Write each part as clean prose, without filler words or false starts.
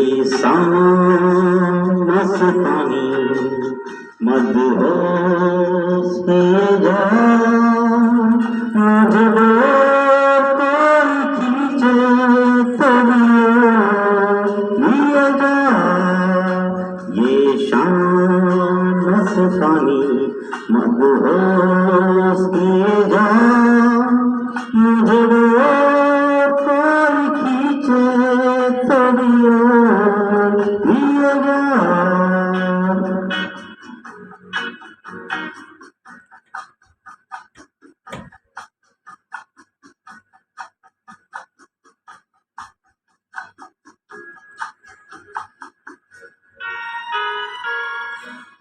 शाम मस्तानी मदहोश के जा मुझे कोई खींचे तभी लिया जा ये शाम मस्तानी मदहोश के जा मुझे कोई खींचे तभी लिया जा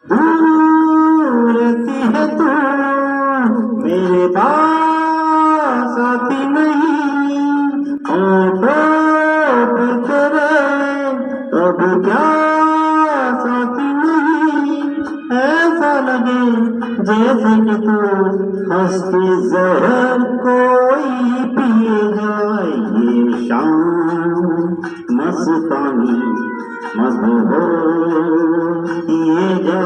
दूर रहती है तू मेरे पास आती नहीं होठों पे तेरे अब क्या साथी नहीं ऐसा लगे जैसे कि तू हंसती जहर कोई पिए जाए ये शाम मस्तानी मदहोश किए जा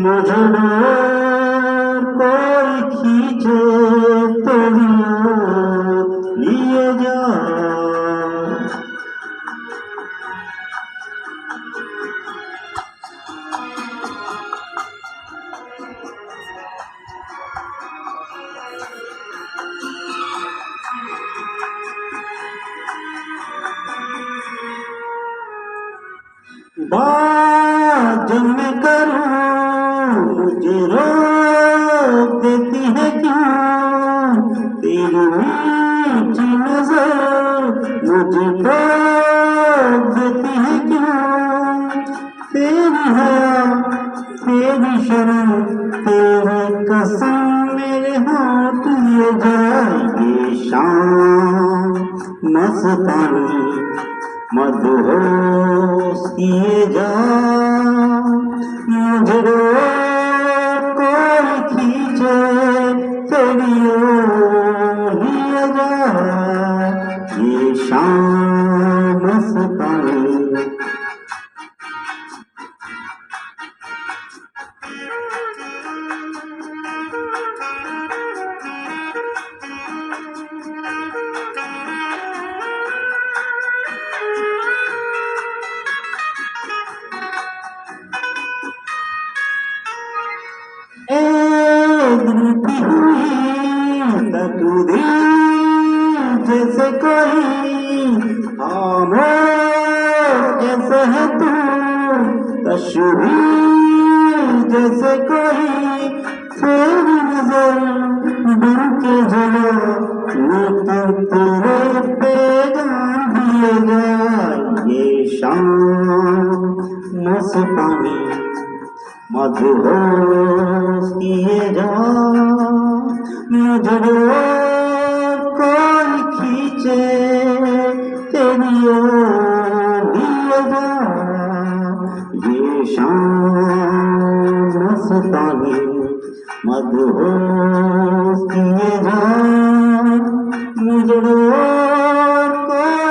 मुझे कोई खींचे तो लिए जा बात जब मैं करूं मुझे रोक देती है क्यों तेरी मीठी नजर मुझे रोक देती है क्यों तेरी हया तेरी शर्म तेरी कसम मेरे हाथ लिए जाए ये शाम मस्तानी मदहोश किए जा मुझे कोई खींचे तेरी ओर लिए जा ये शाम मस्तानी गिरती हुई तकदीर जैसे कोई खामोश जैसे है तू तस्वीर जैसे कोई तेरी नजर बन के जला लेकर तेरे पैगाम दिए जाए ये शाम मस्तानी मदहोश किए जा मुझे कोई खींचे तेरी ओर लिए जा ये शाम मस्तानी मदहोश किए जा मुझे कोई